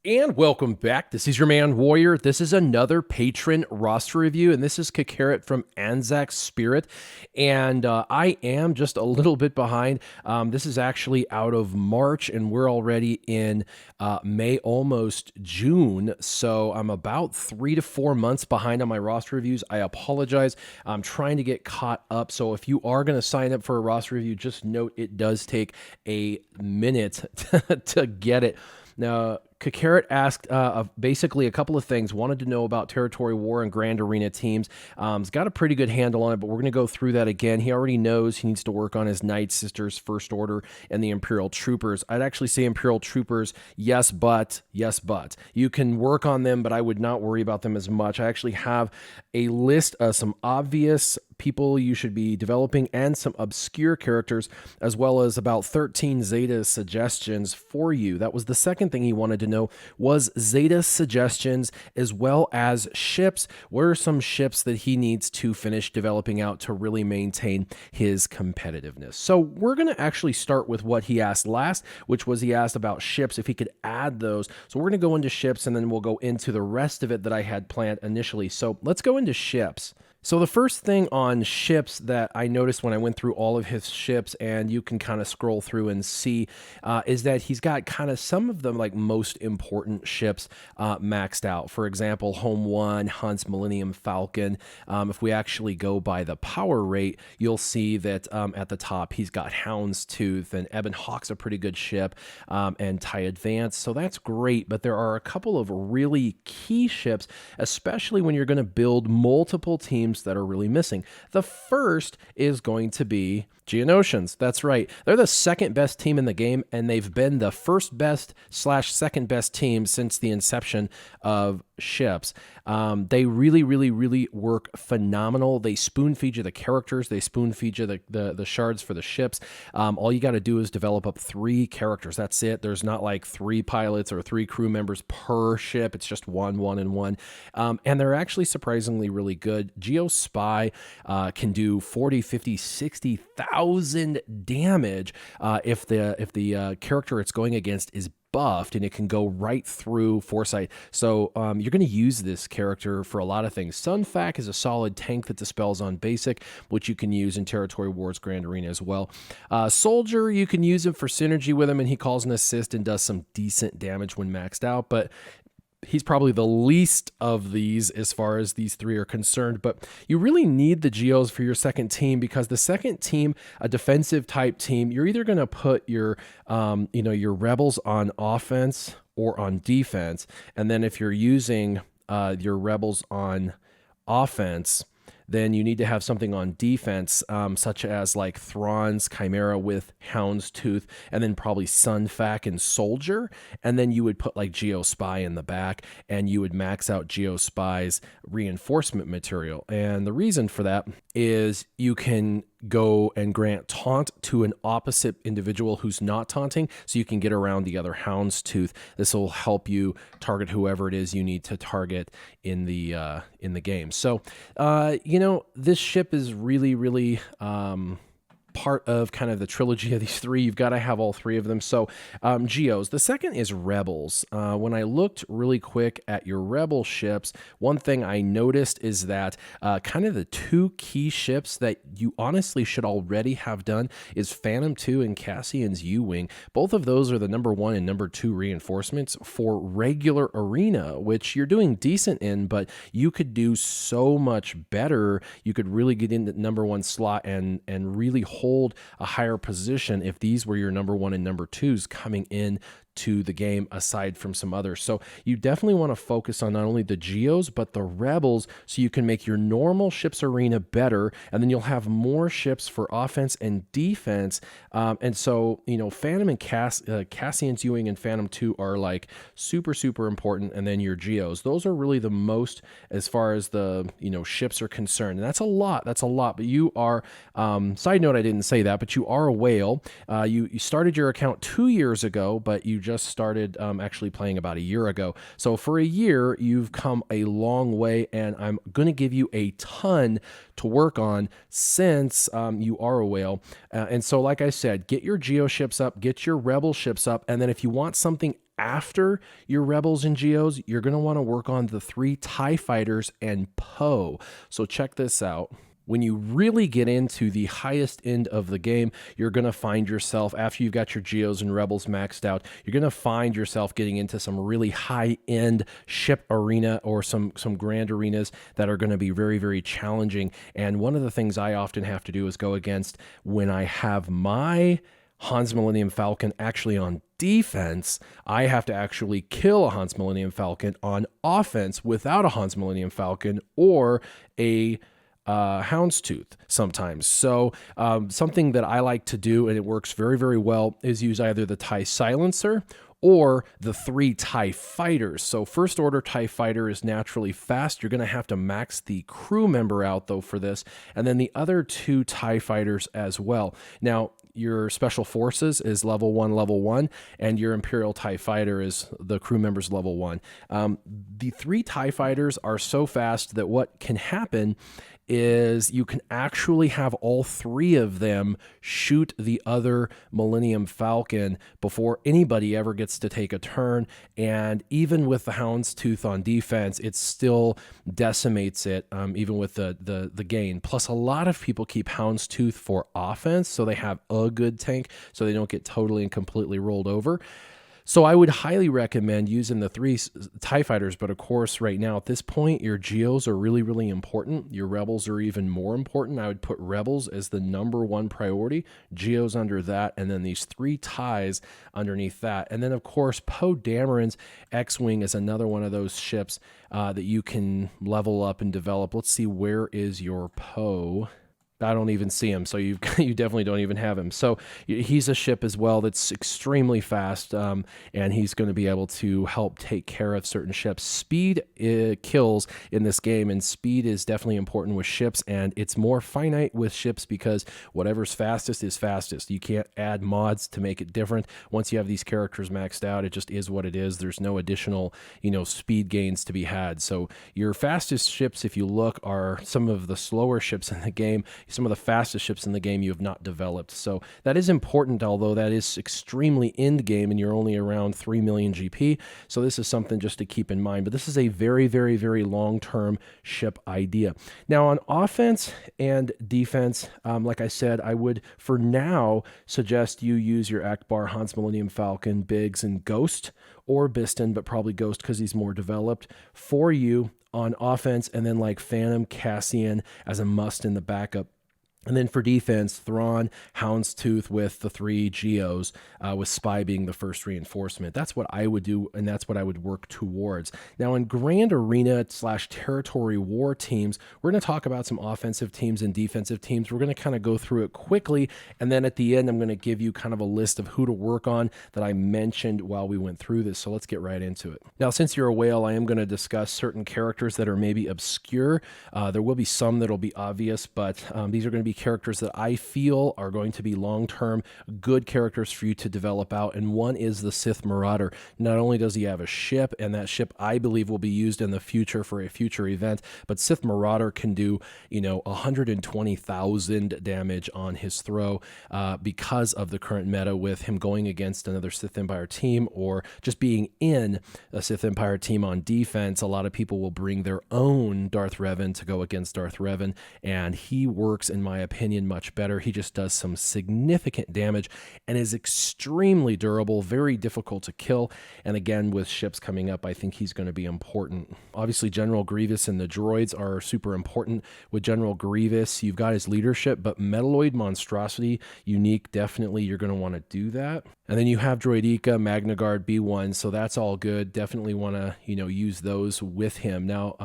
And welcome back. This is your man Warrior. This is another patron roster review, and this is Kakarot from Anzac Spirit. And I am just a little bit behind. This is actually out of March, and we're already in May, almost June. So I'm about 3 to 4 months behind on my roster reviews. I apologize. I'm trying to get caught up. So if you are going to sign up for a roster review, just note it does take a minute to get it. Now, Kakarot asked basically a couple of things. Wanted to know about Territory War and Grand Arena teams. He's got a pretty good handle on it, but we're going to go through that again. He already knows he needs to work on his Nightsisters, First Order, and the Imperial Troopers. I'd actually say Imperial Troopers, yes, but. You can work on them, but I would not worry about them as much. I actually have a list of some obvious people you should be developing and some obscure characters, as well as about 13 Zeta suggestions for you. That was the second thing he wanted to know, was Zeta suggestions as well as ships. What are some ships that he needs to finish developing out to really maintain his competitiveness? So we're going to actually start with what he asked last, which was he asked about ships, if he could add those. So we're going to go into ships, and then we'll go into the rest of it that I had planned initially. So let's go into ships. So the first thing on ships that I noticed when I went through all of his ships, and you can kind of scroll through and see, is that he's got kind of some of the like most important ships maxed out. For example, Home 1, Hunt's Millennium Falcon. If we actually go by the power rate, you'll see that at the top he's got Houndstooth, and Ebon Hawk's a pretty good ship, and TIE Advance. So that's great, but there are a couple of really key ships, especially when you're going to build multiple teams that are really missing. The first is going to be Geonosians. That's right. They're the second best team in the game, and they've been the first best / second best team since the inception of ships. They really work phenomenal. They spoon feed you the characters. They spoon feed you the shards for the ships. All you got to do is develop up 3 characters. That's it. There's not like 3 pilots or 3 crew members per ship. It's just one, and one. And they're actually surprisingly really good. Geo Spy can do 40, 50, 60,000 damage if the character it's going against is buffed, and it can go right through Foresight. So you're going to use this character for a lot of things. Sunfac is a solid tank that dispels on basic, which you can use in Territory Wars Grand Arena as well. Soldier, you can use him for synergy with him, and he calls an assist and does some decent damage when maxed out, but he's probably the least of these as far as these 3 are concerned. But you really need the Geos for your second team, because the second team, a defensive type team, you're either going to put your your rebels on offense or on defense. And then if you're using your rebels on offense, then you need to have something on defense, such as like Thrawn's Chimera with Houndstooth, and then probably Sunfac and Soldier. And then you would put like Geospy in the back, and you would max out Geospy's reinforcement material. And the reason for that is you can go and grant taunt to an opposite individual who's not taunting, so you can get around the other Houndstooth. This will help you target whoever it is you need to target in the game. So this ship is really part of kind of the trilogy of these 3. You've got to have all 3 of them. So Geos. The second is Rebels. When I looked really quick at your Rebel ships, one thing I noticed is that kind of the 2 key ships that you honestly should already have done is Phantom 2 and Cassian's U-Wing. Both of those are the number 1 and number 2 reinforcements for regular arena, which you're doing decent in, but you could do so much better. You could really get in the number 1 slot and really hold a higher position if these were your number 1 and number 2s coming in to the game, aside from some others. So you definitely want to focus on not only the Geos but the Rebels, so you can make your normal ships arena better, and then you'll have more ships for offense and defense. And so Phantom and Cassian's U-Wing and Phantom 2 are like super important, and then your Geos, those are really the most as far as the ships are concerned. And that's a lot. But you are side note, I didn't say that, but you are a whale. You started your account 2 years ago, but you just started actually playing about a year ago. So for a year, you've come a long way, and I'm going to give you a ton to work on since you are a whale. And so, like I said, get your Geo ships up, get your Rebel ships up, and then if you want something after your Rebels and Geos, you're going to want to work on the 3 TIE Fighters and Poe. So check this out. When you really get into the highest end of the game, you're going to find yourself, after you've got your Geos and Rebels maxed out, you're going to find yourself getting into some really high-end ship arena or some grand arenas that are going to be very, very challenging. And one of the things I often have to do is go against when I have my Han's Millennium Falcon actually on defense, I have to actually kill a Han's Millennium Falcon on offense without a Han's Millennium Falcon or a houndstooth sometimes. So something that I like to do, and it works very, very well, is use either the TIE Silencer or the 3 TIE Fighters. So First Order TIE Fighter is naturally fast. You're going to have to max the crew member out, though, for this. And then the other 2 TIE Fighters as well. Now, your Special Forces is level 1, and your Imperial TIE Fighter is the crew members level 1. The 3 TIE Fighters are so fast that what can happen is you can actually have all 3 of them shoot the other Millennium Falcon before anybody ever gets to take a turn. And even with the Houndstooth on defense, it still decimates it, even with the gain. Plus, a lot of people keep Houndstooth for offense, so they have a good tank, so they don't get totally and completely rolled over. So I would highly recommend using the 3 TIE Fighters, but of course, right now at this point, your Geos are really, really important. Your Rebels are even more important. I would put Rebels as the #1 priority, Geos under that, and then these 3 TIEs underneath that. And then, of course, Poe Dameron's X-Wing is another one of those ships that you can level up and develop. Let's see, where is your Poe? I don't even see him, so you definitely don't even have him. So he's a ship as well that's extremely fast, and he's going to be able to help take care of certain ships. Speed kills in this game, and speed is definitely important with ships, and it's more finite with ships because whatever's fastest is fastest. You can't add mods to make it different. Once you have these characters maxed out, it just is what it is. There's no additional, speed gains to be had. So your fastest ships, if you look, are some of the slower ships in the game. Some of the fastest ships in the game you have not developed. So that is important, although that is extremely end game and you're only around 3 million GP. So this is something just to keep in mind. But this is a very, very, very long-term ship idea. Now on offense and defense, like I said, I would for now suggest you use your Akbar, Han's Millennium Falcon, Biggs, and Ghost, or Biston, but probably Ghost because he's more developed for you on offense, and then like Phantom, Cassian as a must in the backup. And then for defense, Thrawn, Houndstooth with the 3 Geos, with Spy being the first reinforcement. That's what I would do, and that's what I would work towards. Now, in Grand Arena / Territory War teams, we're going to talk about some offensive teams and defensive teams. We're going to kind of go through it quickly, and then at the end, I'm going to give you kind of a list of who to work on that I mentioned while we went through this. So let's get right into it. Now, since you're a whale, I am going to discuss certain characters that are maybe obscure. There will be some that will be obvious, but these are going to be characters that I feel are going to be long-term good characters for you to develop out, and one is the Sith Marauder. Not only does he have a ship, and that ship I believe will be used in the future for a future event, but Sith Marauder can do 120,000 damage on his throw because of the current meta with him going against another Sith Empire team, or just being in a Sith Empire team on defense. A lot of people will bring their own Darth Revan to go against Darth Revan, and he works, in my opinion, much better. He just does some significant damage and is extremely durable, very difficult to kill. And again, with ships coming up, I think he's going to be important. Obviously, General Grievous and the droids are super important. With General Grievous, you've got his leadership, but Metalloid Monstrosity, unique, definitely you're going to want to do that. And then you have Droideka, Magna Guard, B1, so that's all good. Definitely want to, use those with him. Now,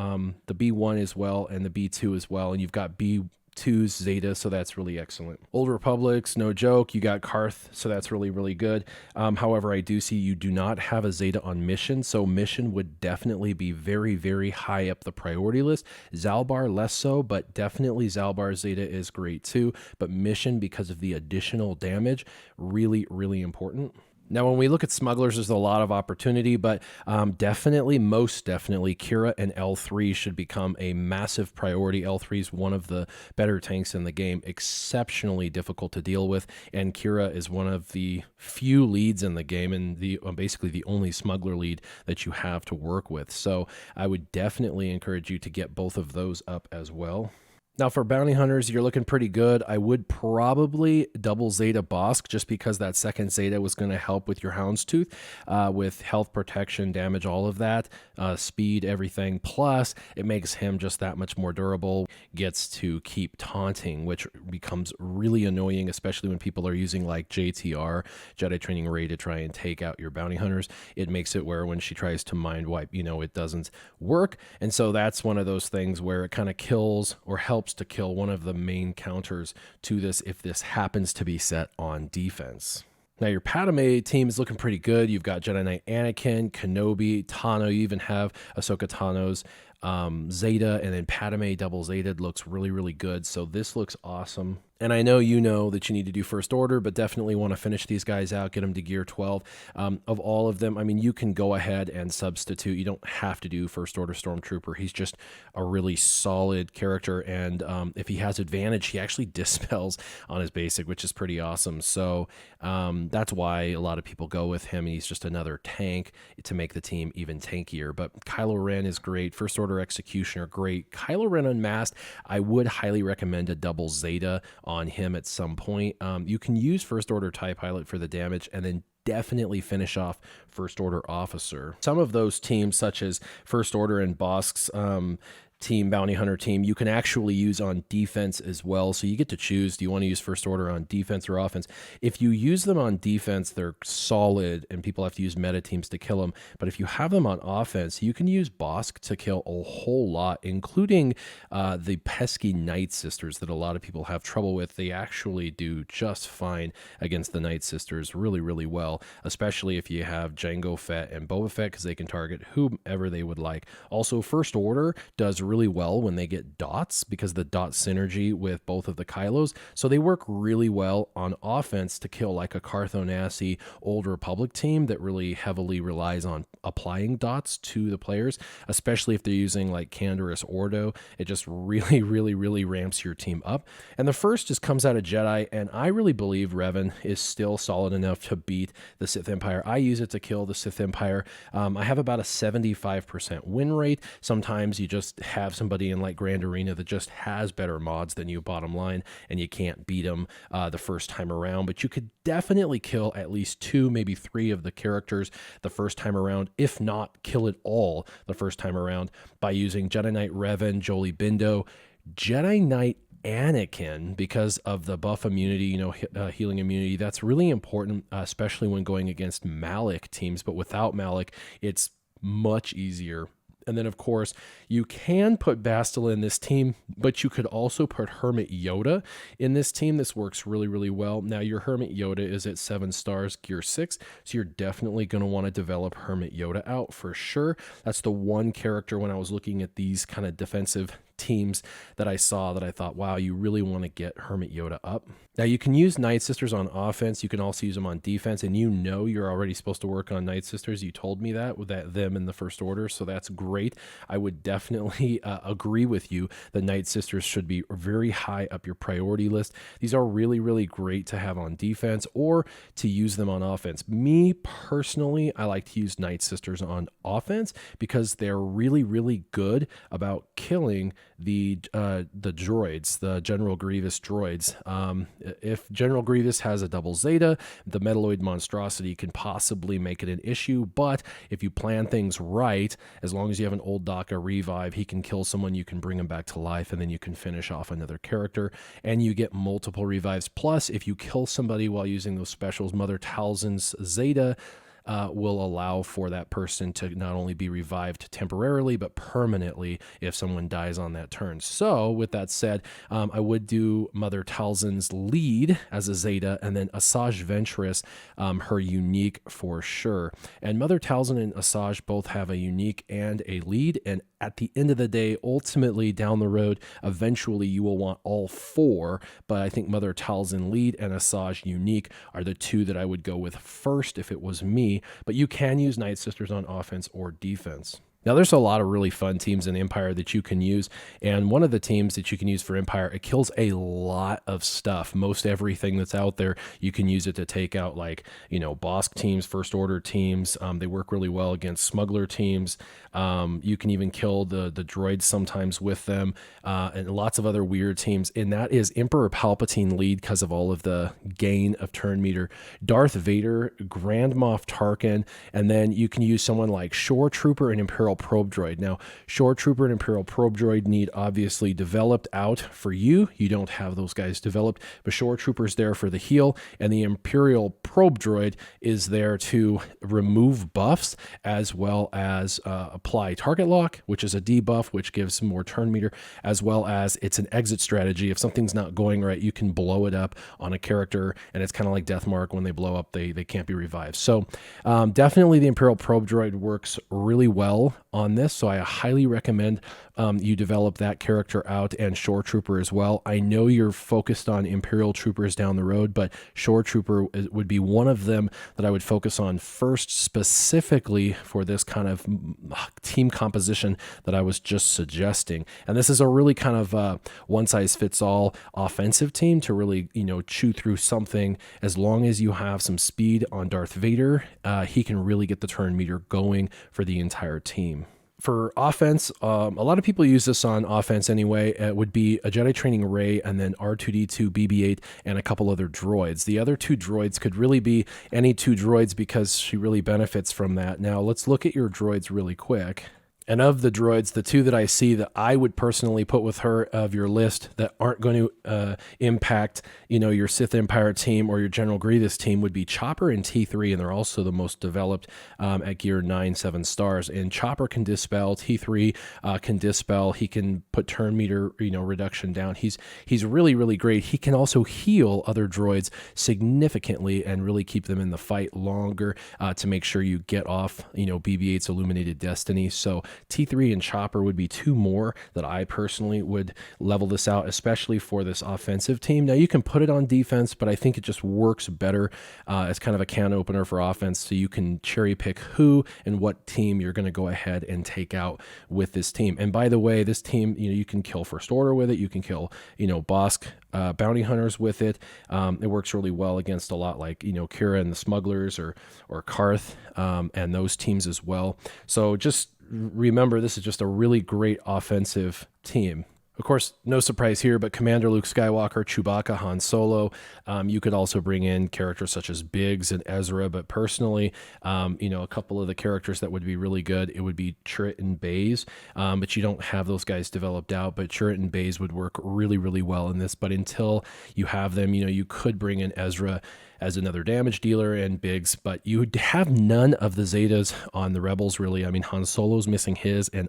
the B1 as well, and the B2 as well, and you've got B2's Zeta, so that's really excellent. Old Republic's no joke. You got Karth, so that's really, really good. However, I do see you do not have a Zeta on Mission, so Mission would definitely be very, very high up the priority list. Zalbar less so, but definitely Zalbar Zeta is great too. But Mission, because of the additional damage, really, really important. Now, when we look at smugglers, there's a lot of opportunity, but most definitely, Kira and L3 should become a massive priority. L3 is one of the better tanks in the game, exceptionally difficult to deal with, and Kira is one of the few leads in the game, and basically the only smuggler lead that you have to work with. So I would definitely encourage you to get both of those up as well. Now, for bounty hunters, you're looking pretty good. I would probably double Zeta Bosk just because that second Zeta was going to help with your Houndstooth with health, protection, damage, all of that, speed, everything. Plus, it makes him just that much more durable. Gets to keep taunting, which becomes really annoying, especially when people are using like JTR, Jedi Training Ray, to try and take out your bounty hunters. It makes it where when she tries to mind wipe, it doesn't work. And so that's one of those things where it kind of kills or helps to kill one of the main counters to this if this happens to be set on defense. Now, your Padme team is looking pretty good. You've got Jedi Knight Anakin, Kenobi, Tano. You even have Ahsoka Tano's Zeta, and then Padme double Zeta looks really, really good. So this looks awesome. And I know that you need to do First Order, but definitely want to finish these guys out, get them to Gear 12. Of all of them, I mean, you can go ahead and substitute. You don't have to do First Order Stormtrooper. He's just a really solid character, and if he has advantage, he actually dispels on his basic, which is pretty awesome. So that's why a lot of people go with him. He's just another tank to make the team even tankier. But Kylo Ren is great. First Order Executioner, great. Kylo Ren Unmasked, I would highly recommend a double Zeta on him at some point. You can use First Order TIE Pilot for the damage, and then definitely finish off First Order Officer. Some of those teams, such as First Order and Bosk's team, bounty hunter team, you can actually use on defense as well. So you get to choose, do you want to use First Order on defense or offense? If you use them on defense, they're solid and people have to use meta teams to kill them. But if you have them on offense, you can use Bosk to kill a whole lot, including the pesky Nightsisters that a lot of people have trouble with. They actually do just fine against the Nightsisters really, really well, especially if you have Jango Fett and Boba Fett, because they can target whomever they would like. Also, First Order does really well when they get dots because the dot synergy with both of the Kylos. So they work really well on offense to kill like a Cartho Nassi Old Republic team that really heavily relies on applying dots to the players, especially if they're using like Canderous Ordo. It just really, really, really ramps your team up. And the first just comes out of Jedi, and I really believe Revan is still solid enough to beat the Sith Empire. I use it to kill the Sith Empire. I have about a 75% win rate. Sometimes you just have somebody in like Grand Arena that just has better mods than you, bottom line, and you can't beat them the first time around. But you could definitely kill at least 2, maybe 3 of the characters the first time around, if not kill it all the first time around, by using Jedi Knight Revan, Jolie Bindo, Jedi Knight Anakin, because of the buff immunity, healing immunity. That's really important, especially when going against Malak teams. But without Malak, it's much easier. And then, of course, you can put Bastila in this team, but you could also put Hermit Yoda in this team. This works really, really well. Now, your Hermit Yoda is at 7 stars, Gear 6, so you're definitely going to want to develop Hermit Yoda out for sure. That's the one character when I was looking at these kind of defensive teams that I saw that I thought, wow, you really want to get Hermit Yoda up. Now, you can use Nightsisters on offense. You can also use them on defense, and you're already supposed to work on Nightsisters. You told me that with them in the First Order, so that's great. I would definitely agree with you that Nightsisters should be very high up your priority list. These are really, really great to have on defense or to use them on offense. Me, personally, I like to use Nightsisters on offense because they're really, really good about killing the droids, the General Grievous droids. If General Grievous has a double Zeta, the Metalloid monstrosity can possibly make it an issue, but if you plan things right, as long as you have an old Daka revive, he can kill someone, you can bring him back to life, and then you can finish off another character, and you get multiple revives. Plus, if you kill somebody while using those specials, Mother Talzin's Zeta will allow for that person to not only be revived temporarily, but permanently if someone dies on that turn. So with that said, I would do Mother Talzin's lead as a Zeta, and then Asajj Ventress, her unique for sure. And Mother Talzin and Asajj both have a unique and a lead, and at the end of the day, ultimately down the road, eventually you will want all 4. But I think Mother Talzin lead and Asajj unique are the 2 that I would go with first if it was me. But you can use Nightsisters on offense or defense. Now, there's a lot of really fun teams in Empire that you can use, and one of the teams that you can use for Empire, it kills a lot of stuff. Most everything that's out there, you can use it to take out, like, Bosk teams, First Order teams. They work really well against smuggler teams. You can even kill the droids sometimes with them, and lots of other weird teams, and that is Emperor Palpatine lead because of all of the gain of turn meter, Darth Vader, Grand Moff Tarkin, and then you can use someone like Shore Trooper and Imperial Probe Droid. Now, Shore Trooper and Imperial Probe Droid need obviously developed out for you. You don't have those guys developed, but Shore Trooper's there for the heal, and the Imperial Probe Droid is there to remove buffs as well as apply target lock, which is a debuff, which gives more turn meter, as well as it's an exit strategy. If something's not going right, you can blow it up on a character, and it's kind of like Deathmark. When they blow up, they can't be revived. So definitely the Imperial Probe Droid works really well on this, so I highly recommend you develop that character out, and Shore Trooper as well. I know you're focused on Imperial Troopers down the road, but Shore Trooper would be one of them that I would focus on first, specifically for this kind of team composition that I was just suggesting. And this is a really kind of one-size-fits-all offensive team to really, chew through something. As long as you have some speed on Darth Vader, he can really get the turn meter going for the entire team. For offense, a lot of people use this on offense anyway. It would be a Jedi Training Rey and then R2-D2, BB-8, and a couple other droids. The other 2 droids could really be any 2 droids because she really benefits from that. Now, let's look at your droids really quick. And of the droids, the 2 that I see that I would personally put with her of your list that aren't going to impact, your Sith Empire team or your General Grievous team would be Chopper and T3, and they're also the most developed at gear 9, 7 stars. And Chopper can dispel, T3 can dispel. He can put turn meter, reduction down. He's really, really great. He can also heal other droids significantly and really keep them in the fight longer to make sure you get off, BB-8's Illuminated Destiny. So T3 and Chopper would be 2 more that I personally would level this out, especially for this offensive team. Now, you can put it on defense, but I think it just works better as kind of a can opener for offense, so you can cherry pick who and what team you're going to go ahead and take out with this team. And by the way, this team, you can kill First Order with it. You can kill, Bosk bounty hunters with it. It works really well against a lot like, Kira and the Smugglers or Karth and those teams as well. So just remember, this is just a really great offensive team. Of course, no surprise here, but Commander Luke Skywalker, Chewbacca, Han Solo. You could also bring in characters such as Biggs and Ezra, but personally, a couple of the characters that would be really good, it would be Chirrut and Baze, but you don't have those guys developed out, but Chirrut and Baze would work really, really well in this. But until you have them, you could bring in Ezra as another damage dealer and Biggs, but you would have none of the Zetas on the Rebels, really. I mean, Han Solo's missing his, and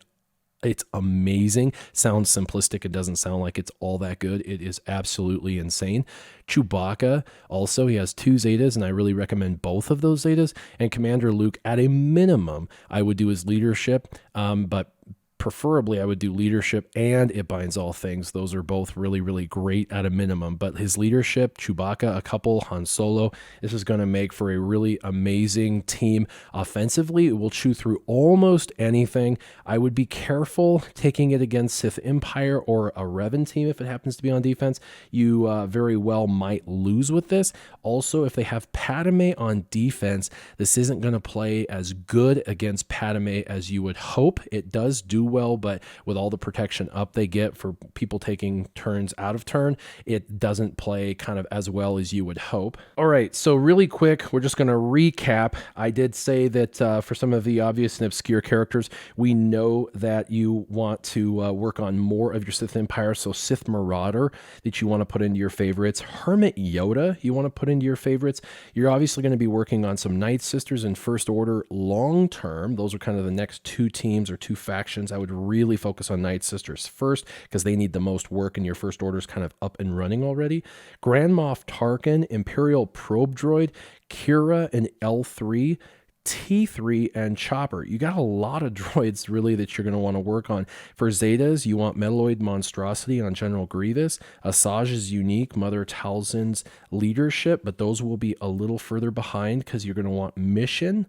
it's amazing. Sounds simplistic. It doesn't sound like it's all that good. It is absolutely insane. Chewbacca, also, he has 2 Zetas, and I really recommend both of those Zetas. And Commander Luke, at a minimum, I would do his leadership, but preferably I would do leadership and It Binds All Things. Those are both really, really great at a minimum. But his leadership, Chewbacca, a couple, Han Solo, this is going to make for a really amazing team. Offensively, it will chew through almost anything. I would be careful taking it against Sith Empire or a Revan team if it happens to be on defense. You very well might lose with this. Also, if they have Padme on defense, this isn't going to play as good against Padme as you would hope. It does do well, but with all the protection up they get for people taking turns out of turn, it doesn't play kind of as well as you would hope. All right, so really quick, we're just going to recap. I did say that for some of the obvious and obscure characters, we know that you want to work on more of your Sith Empire, so Sith Marauder that you want to put into your favorites. Hermit Yoda you want to put into your favorites. You're obviously going to be working on some Nightsisters and First Order long term. Those are kind of the next 2 teams or 2 factions. I would really focus on Nightsisters first because they need the most work, and your First Order's kind of up and running already. Grand Moff Tarkin, Imperial Probe Droid, Kira and L3, T3, and Chopper. You got a lot of droids really that you're going to want to work on. For Zetas, you want Metalloid Monstrosity on General Grievous. Asajj is unique, Mother Talzin's leadership, but those will be a little further behind because you're going to want Mission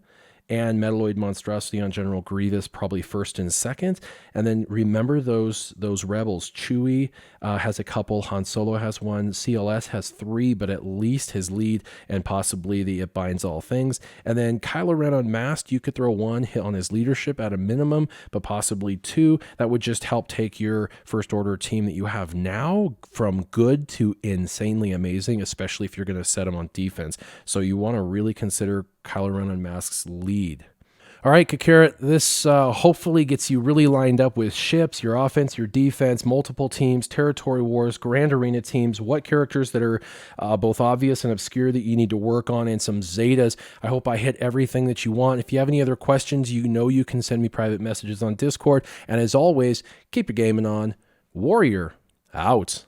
and Metalloid Monstrosity on General Grievous, probably first and second. And then remember those rebels. Chewie has a couple, Han Solo has one, CLS has 3, but at least his lead and possibly the It Binds All Things. And then Kylo Ren Unmasked, you could throw 1 hit on his leadership at a minimum, but possibly 2. That would just help take your First Order team that you have now from good to insanely amazing, especially if you're going to set them on defense. So you want to really consider Kylo Ren Unmasked's lead. All right, Kakarot, this hopefully gets you really lined up with ships, your offense, your defense, multiple teams, territory wars, grand arena teams, what characters that are both obvious and obscure that you need to work on, and some Zetas. I hope I hit everything that you want. If you have any other questions, you know you can send me private messages on Discord. And as always, keep your gaming on. Warrior, out.